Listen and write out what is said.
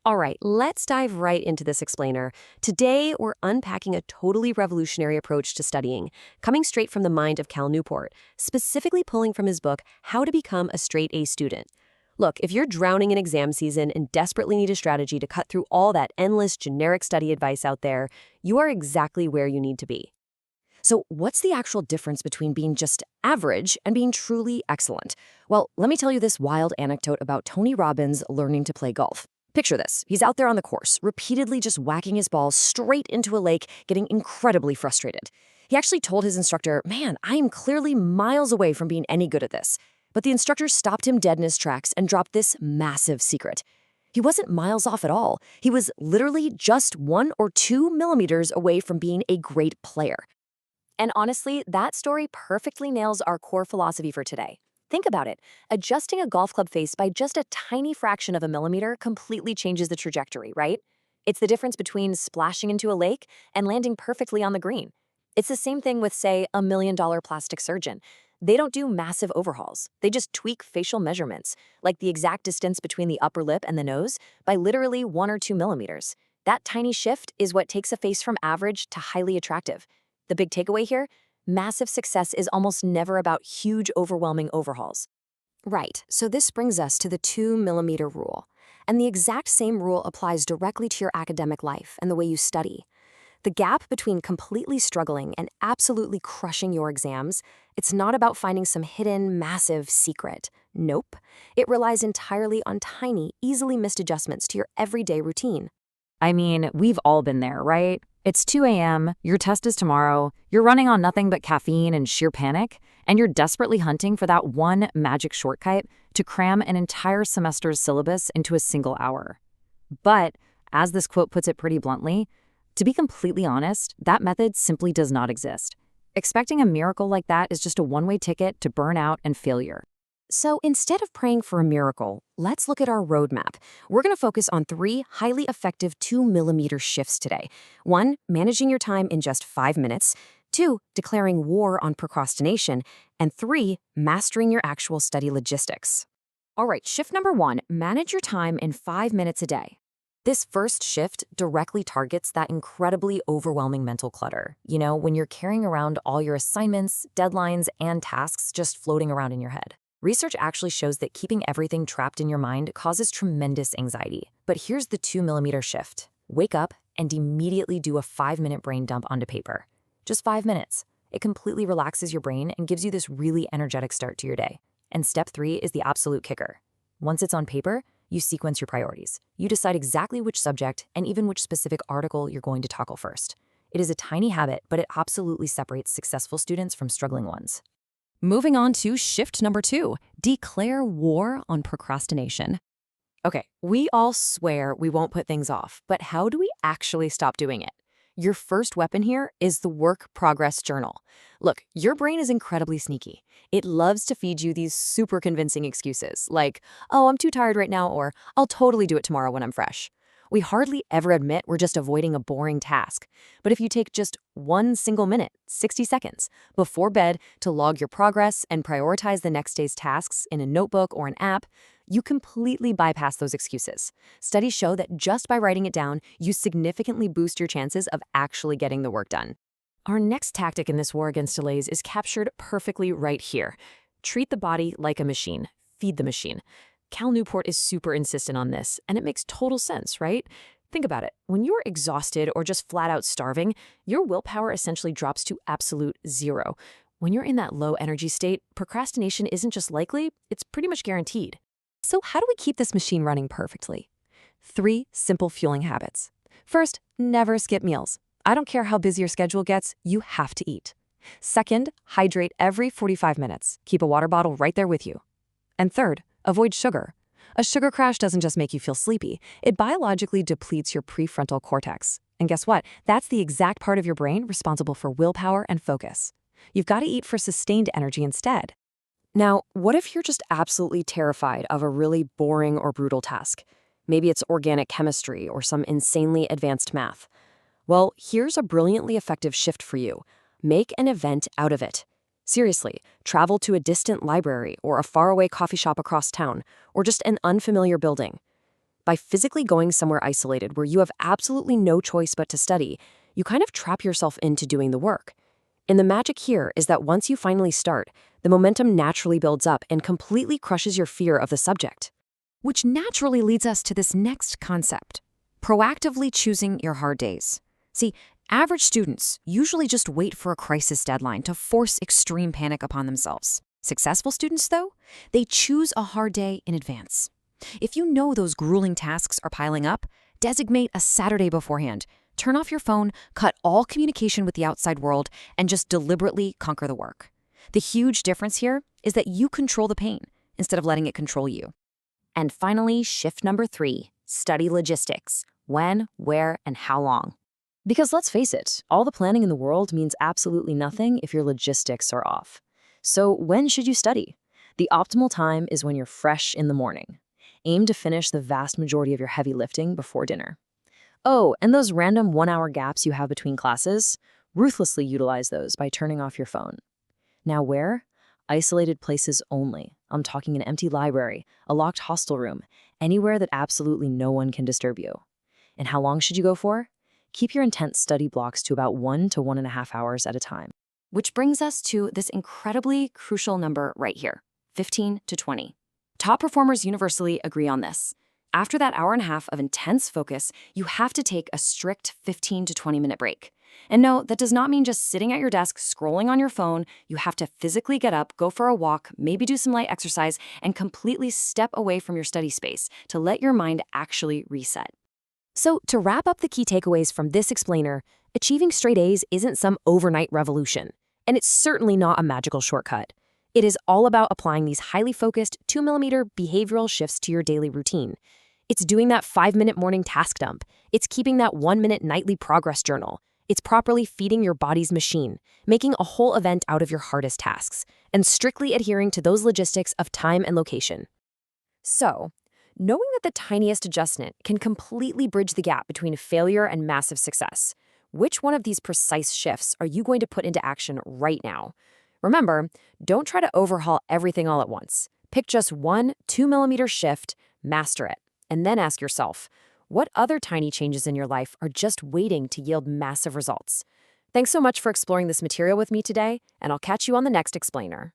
All right, let's dive right into this explainer. Today, we're unpacking a totally revolutionary approach to studying, coming straight from the mind of Cal Newport, specifically pulling from his book, How to Become a Straight A Student. Look, if you're drowning in exam season and desperately need a strategy to cut through all that endless generic study advice out there, you are exactly where you need to be. So, what's the actual difference between being just average and being truly excellent? Well, let me tell you this wild anecdote about Tony Robbins learning to play golf. Picture this. He's out there on the course, repeatedly just whacking his ball straight into a lake, getting incredibly frustrated. He actually told his instructor, "Man, I am clearly miles away from being any good at this." But the instructor stopped him dead in his tracks and dropped this massive secret. He wasn't miles off at all. He was literally just 1 or 2 millimeters away from being a great player. And honestly, that story perfectly nails our core philosophy for today. Think about it. Adjusting a golf club face by just a tiny fraction of a millimeter completely changes the trajectory, right? It's the difference between splashing into a lake and landing perfectly on the green. It's the same thing with, say, a $1 million plastic surgeon. They don't do massive overhauls. They just tweak facial measurements, like the exact distance between the upper lip and the nose, by literally 1 or 2 millimeters. That tiny shift is what takes a face from average to highly attractive. The big takeaway here? Massive success is almost never about huge, overwhelming overhauls. Right, so this brings us to the 2 millimeter rule. And the exact same rule applies directly to your academic life and the way you study. The gap between completely struggling and absolutely crushing your exams, it's not about finding some hidden, massive secret. Nope. It relies entirely on tiny, easily missed adjustments to your everyday routine. I mean, we've all been there, right? It's 2 a.m., your test is tomorrow, you're running on nothing but caffeine and sheer panic, and you're desperately hunting for that one magic shortcut to cram an entire semester's syllabus into a single hour. But, as this quote puts it pretty bluntly, to be completely honest, that method simply does not exist. Expecting a miracle like that is just a one-way ticket to burnout and failure. So instead of praying for a miracle, let's look at our roadmap. We're going to focus on 3 highly effective 2 millimeter shifts today. 1, managing your time in just 5 minutes. 2, declaring war on procrastination. And 3, mastering your actual study logistics. All right, shift number 1, manage your time in 5 minutes a day. This first shift directly targets that incredibly overwhelming mental clutter. You know, when you're carrying around all your assignments, deadlines, and tasks just floating around in your head. Research actually shows that keeping everything trapped in your mind causes tremendous anxiety. But here's the 2 millimeter shift. Wake up and immediately do a 5-minute brain dump onto paper. Just 5 minutes. It completely relaxes your brain and gives you this really energetic start to your day. And step 3 is the absolute kicker. Once it's on paper, you sequence your priorities. You decide exactly which subject and even which specific article you're going to tackle first. It is a tiny habit, but it absolutely separates successful students from struggling ones. Moving on to shift number 2, declare war on procrastination. Okay, we all swear we won't put things off, but how do we actually stop doing it? Your first weapon here is the work progress journal. Look, your brain is incredibly sneaky. It loves to feed you these super convincing excuses, like, "Oh, I'm too tired right now," or "I'll totally do it tomorrow when I'm fresh." We hardly ever admit we're just avoiding a boring task. But if you take just 1 single minute, 60 seconds, before bed to log your progress and prioritize the next day's tasks in a notebook or an app, you completely bypass those excuses. Studies show that just by writing it down, you significantly boost your chances of actually getting the work done. Our next tactic in this war against delays is captured perfectly right here. Treat the body like a machine. Feed the machine. Cal Newport is super insistent on this, and it makes total sense, right? Think about it. When you're exhausted or just flat out starving, your willpower essentially drops to absolute zero. When you're in that low energy state, procrastination isn't just likely, it's pretty much guaranteed. So how do we keep this machine running perfectly? 3 simple fueling habits. First, never skip meals. I don't care how busy your schedule gets, you have to eat. Second, hydrate every 45 minutes. Keep a water bottle right there with you. And third, avoid sugar. A sugar crash doesn't just make you feel sleepy, it biologically depletes your prefrontal cortex. And guess what? That's the exact part of your brain responsible for willpower and focus. You've got to eat for sustained energy instead. Now, what if you're just absolutely terrified of a really boring or brutal task? Maybe it's organic chemistry or some insanely advanced math. Well, here's a brilliantly effective shift for you. Make an event out of it. Seriously, travel to a distant library or a faraway coffee shop across town, or just an unfamiliar building. By physically going somewhere isolated where you have absolutely no choice but to study, you kind of trap yourself into doing the work. And the magic here is that once you finally start, the momentum naturally builds up and completely crushes your fear of the subject. Which naturally leads us to this next concept: proactively choosing your hard days. See, average students usually just wait for a crisis deadline to force extreme panic upon themselves. Successful students, though, they choose a hard day in advance. If you know those grueling tasks are piling up, designate a Saturday beforehand. Turn off your phone, cut all communication with the outside world, and just deliberately conquer the work. The huge difference here is that you control the pain instead of letting it control you. And finally, shift number 3, study logistics. When, where, and how long. Because let's face it, all the planning in the world means absolutely nothing if your logistics are off. So when should you study? The optimal time is when you're fresh in the morning. Aim to finish the vast majority of your heavy lifting before dinner. Oh, and those random 1-hour gaps you have between classes, ruthlessly utilize those by turning off your phone. Now where? Isolated places only. I'm talking an empty library, a locked hostel room, anywhere that absolutely no one can disturb you. And how long should you go for? Keep your intense study blocks to about 1 to 1.5 hours at a time. Which brings us to this incredibly crucial number right here, 15 to 20. Top performers universally agree on this. After that hour and a half of intense focus, you have to take a strict 15 to 20-minute break. And no, that does not mean just sitting at your desk scrolling on your phone. You have to physically get up, go for a walk, maybe do some light exercise, and completely step away from your study space to let your mind actually reset. So to wrap up the key takeaways from this explainer, achieving straight A's isn't some overnight revolution, and it's certainly not a magical shortcut. It is all about applying these highly focused 2mm behavioral shifts to your daily routine. It's doing that 5-minute morning task dump. It's keeping that 1-minute nightly progress journal. It's properly feeding your body's machine, making a whole event out of your hardest tasks, and strictly adhering to those logistics of time and location. So, knowing that the tiniest adjustment can completely bridge the gap between failure and massive success, which one of these precise shifts are you going to put into action right now? Remember, don't try to overhaul everything all at once. Pick just one 2mm shift, master it, and then ask yourself, what other tiny changes in your life are just waiting to yield massive results? Thanks so much for exploring this material with me today, and I'll catch you on the next explainer.